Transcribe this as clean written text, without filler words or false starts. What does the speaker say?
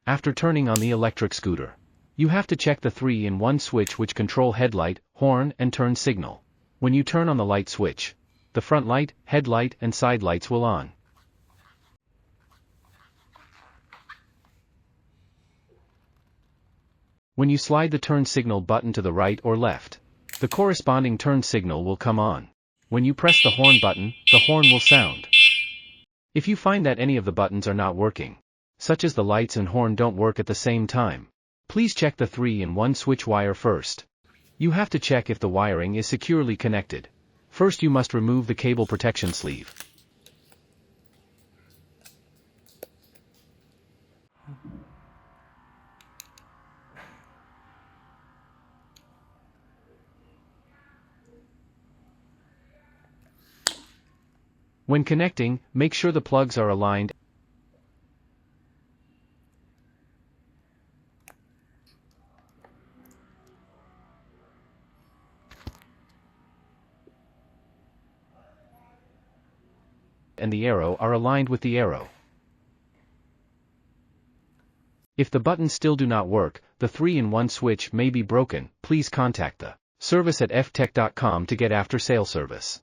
After turning on the electric scooter, you have to check the 3-in-1 switch which control headlight, horn and turn signal. When you turn on the light switch, the front light, headlight and side lights will on. When you slide the turn signal button to the right or left, the corresponding turn signal will come on. When you press the horn button, the horn will sound. If you find that any of the buttons are not working, such as the lights and horn don't work at the same time, please check the 3-in-1 switch wire first. You have to check if the wiring is securely connected. First you must remove the cable protection sleeve. When connecting, make sure the plugs are aligned and the arrow are aligned with the arrow. If the buttons still do not work, the 3-in-1 switch may be broken. Please contact the service at EFGTEK.com to get after-sale service.